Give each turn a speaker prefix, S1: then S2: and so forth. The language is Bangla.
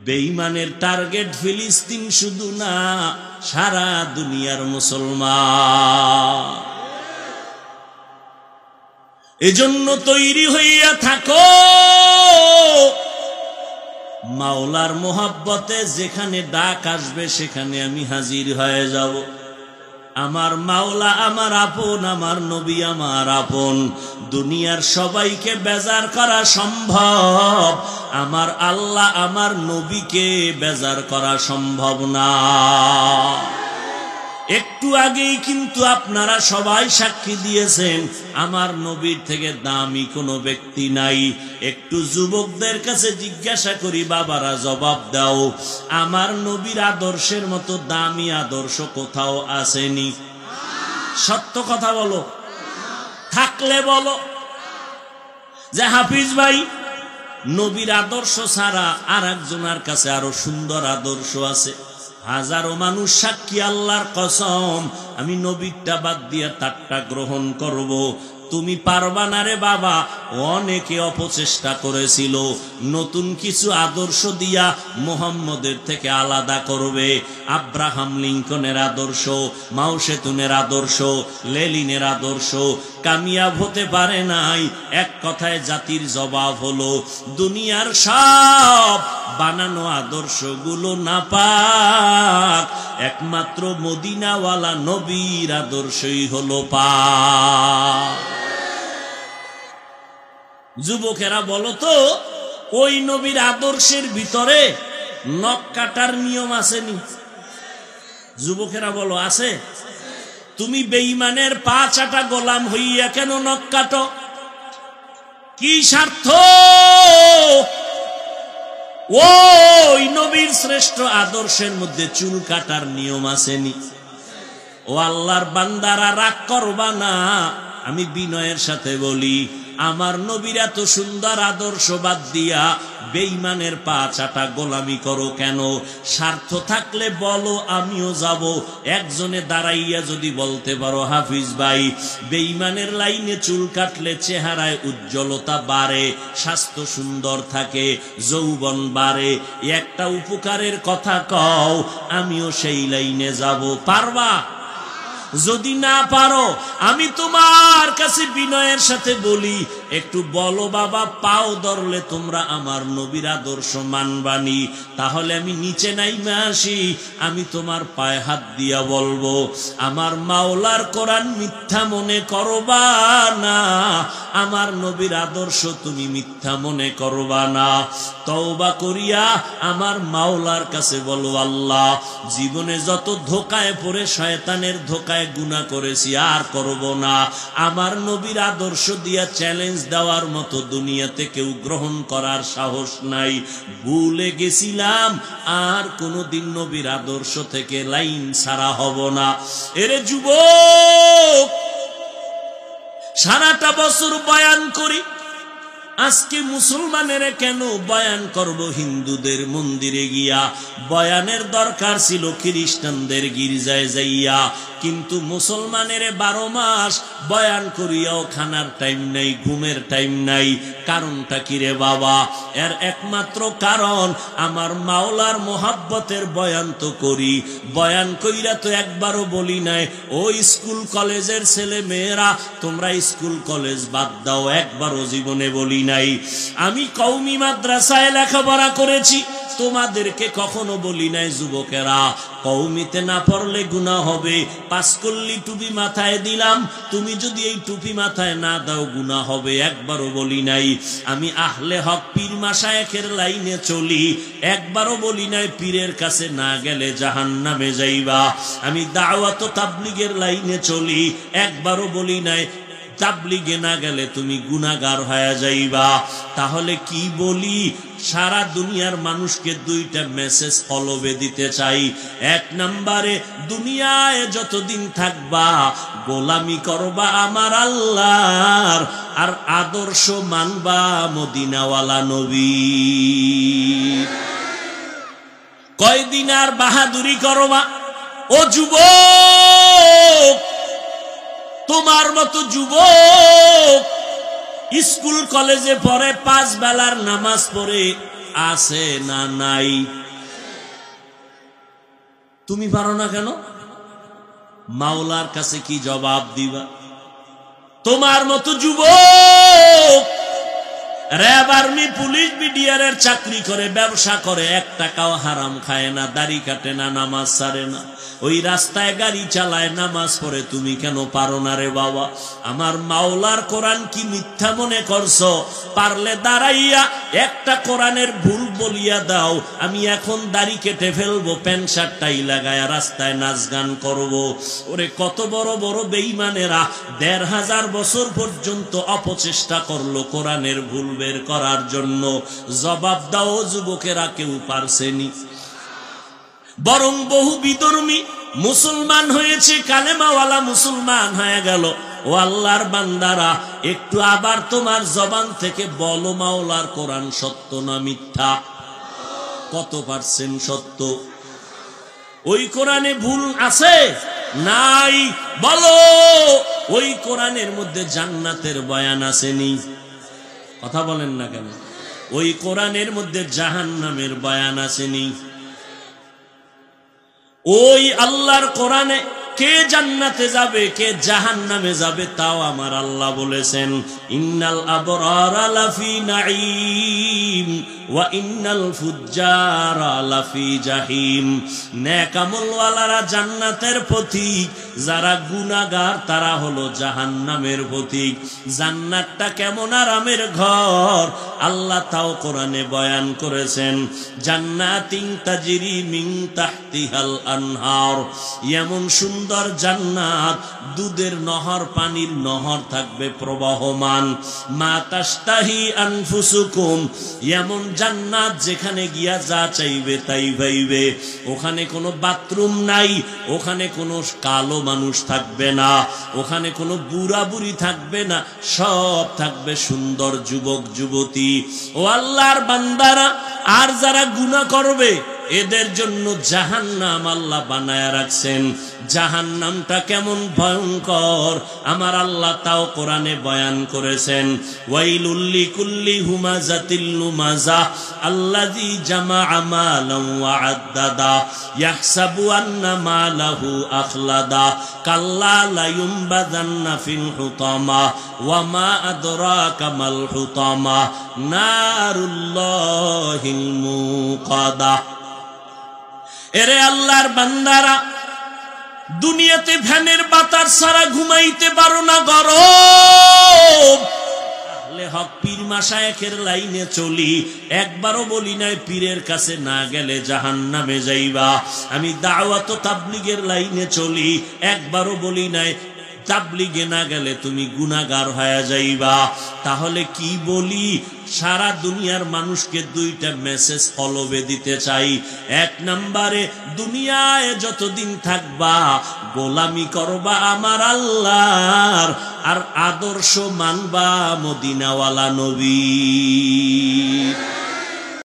S1: বেঈমানের টার্গেট ফিলিস্তিন শুধু না, সারা দুনিয়ার মুসলমান। এজন্য তৈরি হইয়া থাকো, মাওলার মোহাব্বতে যেখানে ডাক আসবে সেখানে আমি হাজির হয়ে যাব। আমার মাওলা আমার আপন, আমার নবী আমার আপন। দুনিয়ার সবাইকে বেজার করা সম্ভব, আমার আল্লাহ আমার নবীকে বেজার করা সম্ভব না। একটু আগেই কিন্তু আপনারা সবাই সাক্ষী দিয়েছেন আমার নবীর থেকে দামি কোনো ব্যক্তি নাই। একটু যুবকদের কাছে জিজ্ঞাসা করি, বাবারা জবাব দাও, আমার নবীর আদর্শের মতো দামি আদর্শ কোথাও আসেনি? সত্য কথা বলো, থাকলে বলো যে হাফিজ ভাই, নবীর আদর্শ ছাড়া আর একজনের কাছে আরো সুন্দর আদর্শ আছে। হাজারো মানুষ সাক্ষী, আল্লাহর কসম আমি নবীরটা বাদ দিয়ে তারটা গ্রহণ করব। তুমি পারবা না রে বাবা। অনেকে অপচেষ্টা করেছিল নতুন কিছু আদর্শ দিয়া মুহাম্মদের থেকে আলাদা করবে। আব্রাহাম লিঙ্কনের আদর্শ, মাও সেতুনের আদর্শ, লেনিনের আদর্শ কামিয়াব হতে পারে নাই। এক কথায় জাতির জবাব হলো, দুনিয়ার সব বানানো আদর্শগুলো নাপাক, একমাত্র মদিনাওয়ালা নবীর আদর্শই হলো পাক। যুবকেরা বলো তো, ওই নবীর আদর্শের ভিতরে নখ কাটার নিয়ম আসেনি? যুবকেরা বলো, আছে? তুমি বেঈমানের পা চাটা গোলাম হইয়া কেন নখ কাটো? কি স্বার্থ? ওই নবীর শ্রেষ্ঠ আদর্শের মধ্যে চুল কাটার নিয়ম আসেনি? ও আল্লাহর বান্দারা, রাগ করবা না, আমি বিনয়ের সাথে বলি, আমার নবীর এত সুন্দর আদর্শ বাদ দিয়া বেঈমানের পা চাটা গোলামি করো কেন? স্বার্থ থাকলে বলো, আমিও যাব। একজনে দাঁড়াইয়া যদি বলতে পারো, হাফিজ ভাই, বেঈমানের লাইনে চুল কাটলে চেহারায় উজ্জ্বলতা বাড়ে, স্বাস্থ্য সুন্দর থাকে, যৌবন বাড়ে, একটা উপকারের কথা কও, আমিও সেই লাইনে যাব। পারবা? যদি না পারো, আমি তোমার কাছে বিনয়ের সাথে বলি, একটু বলো বাবা, পাও ধরলে তোমরা আমার নবীর আদর্শ মানবানি? তাহলে আমি নিচে নাইমে আসি, আমি তোমার পায়ে হাত দিয়া বলবো, আমার মাওলার কোরআন মিথ্যা মনে করবা না, আমার নবীর আদর্শ তুমি মিথ্যা মনে করবা না। তওবা করিয়া আমার মাওলার কাছে বলো, আল্লাহ, জীবনে যত ধোকায় পড়ে শয়তানের ধোকায় গুনাহ করেছি আর করব না। আমার নবীর আদর্শ দিয়া চ্যালেঞ্জ দেওয়ার মতো দুনিয়াতে কেউ গ্রহণ করার সাহস নাই। ভুলে গেছিলাম, আর কোনদিন নবীর আদর্শ থেকে লাইন ছাড়া হব না। এরে যুবক, সারাটা বছর বয়ান করি, আজকে মুসলমানের কেন বয়ান করব হিন্দুদের মন্দিরে গিয়া? বয়ানের দরকার ছিল খ্রিস্টানদের গির্জায় যাইয়া, কিন্তু মুসলমানের 12 মাস বয়ান করিয়াও খানার টাইম নাই, ঘুমের টাইম নাই। কারণটা কি রে বাবা? এর একমাত্র কারণ, আমার মাওলার মোহাব্বতের বয়ান তো করি, বয়ান কইরা তো একবারও বলি নাই, ও স্কুল কলেজের ছেলে মেয়েরা তোমরা স্কুল কলেজ বাদ দাও, একবারও জীবনে বলি নাই। আমি কওমি মাদ্রাসায় লেখাপড়া করেছি, তোমাদেরকে কখনো বলি নাই যুবকেরা কওমিতে না পড়লে গুনাহ হবে, পাঁচকল্লি টুপি মাথায় দিলাম, তুমি যদি এই টুপি মাথায় না দাও গুনাহ হবে, একবারও বলি নাই। আমি আহলে হক পীর মাশায়েখের লাইনে চলি, একবারও বলি নাই পীরের কাছে না গেলে জাহান্নামে যাইবা। আমি দাওয়াত ও তাবলীগের লাইনে চলি, একবারও বলি নাই তাবলীগে না গেলে তুমি গুনাহগার হয়ে যাইবা। তাহলে কি বলি? সারা দুনিয়ার মানুষকে দুইটা মেসেজ কলবে দিতে চাই। এক নম্বরে, দুনিয়ায় যতদিন থাকবা গোলামি করবা আমার আল্লাহর, আর আদর্শ মানবা মদিনাওয়ালা নবী। কয়দিন আর বাহাদুরি করবা? ও যুবক, তোমার মতো যুবক স্কুল কলেজে পড়ে, 5 বেলার নামাজ পড়ে, আছে না নাই? তুমি পারো না কেন? মাওলার কাছে কি জবাব দিবা? তোমার মতো যুবক র‍্যাব, আর্মি, পুলিশ, বিডিআরের চাকরি করে, ব্যবসা করে, 1 টাকাও হারাম খায় না, দাড়ি কাটে না, নামাজ ছাড়ে না, ওই রাস্তায় গাড়ি চালায়, নামাজ পড়ে, তুমি কেন পারো না রে বাবা? আমার মাওলার কোরআন কি মিথ্যা মনে করছো? পারলে দাঁড়াইয়া একটা কোরআনের ভুল বলিয়া দাও, আমি এখন দাড়ি কেটে ফেলবো, প্যান্ট শার্ট টাই লাগায়া রাস্তায় নাচ গান করবো। ওরে কত বড় বড় বেঈমানেরা 1500 বছর পর্যন্ত অপচেষ্টা করলো কোরআনের ভুল বের করার জন্য। জবাব দাও যুবকেরা, কেউ পারছেনি? বরং বহু বিধর্মী মুসলমান হয়েছে, কালেমাওয়ালা মুসলমান হয়ে গেল। ও আল্লাহর বান্দারা, একটু আবার তোমার জবান থেকে বলো, মাওলার কোরআন সত্য না মিথ্যা? কত পার্সেন্ট সত্য? ওই কোরআনে ভুল আছে নাই? বলো। ওই কোরআনের মধ্যে জান্নাতের বয়ান আসেনি? কথা বলেন না কেন? ওই কোরআনের মধ্যে জাহান্নামের বয়ান আসেনি? ওই আল্লাহর কোরআনে কে জান্নাতে যাবে, কে জাহান্নামে যাবে, তাও আমার আল্লাহ বলেছেন, ইন্নাল আবরারা লাফি নাঈম ওয়া ইন্নাল ফুজ্জারা লাফি জাহিম। নেক আমলওয়ালারা জান্নাতের পথিক, যারা গুনাহগার তারা হলো জাহান্নামের পথিক। জান্নাতটা কেমন আরামের ঘর, আল্লাহ তাও কোরআনে বয়ান করেছেন। জান্নাতিন তাজরি মিন তাহতিহাল আনহার, এমন সুন্দর জান্নাত, দুধের নহর, পানির নহর থাকবে প্রবাহমান। মা তাশতাহি আনফুসুকুম, এমন জান্নাত যেখানে গিয়া যা চাইবে তাই পাইবে। ওখানে কোনো বাথরুম নাই, ওখানে কোনো কালো মানুষ থাকবে না, ওখানে কোনো বুড়া বুড়ি থাকবে না, সব থাকবে সুন্দর যুবক যুবতী। ও আল্লাহর বান্দারা, আর যারা গুনাহ করবে এদের জন্য জাহান্নাম আল্লাহ বানায়া রাখছেন। জাহান্নামটা কেমন ভয়ঙ্কর আমার আল্লাহ তাও কোরআনে বয়ান করেছেন। ওয়াইলুল লিকুল্লি হুমাযাতিল লুমাযা আল্লাযী জামাআ মালান ওয়া আদ্দাদা ইয়াহসাবু আন্না মালাহু আখলাদা কাল্লা লা ইউমবাযান্না ফিল হুতামা ওয়া মা আদরাকা মাল হুতামা নারুল্লাহিল মুকাদা। এরে আল্লাহর বান্দারা, দুনিয়াতে ফ্যানের বাতাস ছাড়া ঘুমাইতে পারো না, গরম। আহলে হক পীর মাশায়েখের লাইনে চলি, একবারও বলি নাই পীরের কাছে না গেলে জাহান্নামে যাইবা। আমি দাওয়াত ও তাবলীগের লাইনে চলি, একবারও বলি নাই তাবলীগে না গেলে তুমি গুনাহগার হয়ে যাইবা। তাহলে কি বলি? সারা দুনিয়ার মানুষকে 2টা মেসেজ কলবে দিতে চাই। 1 নম্বরে, দুনিয়ায় যতদিন থাকবা গোলামি করবা আমার আল্লাহর, আর আদর্শ মানবা মদিনাওয়ালা নবী।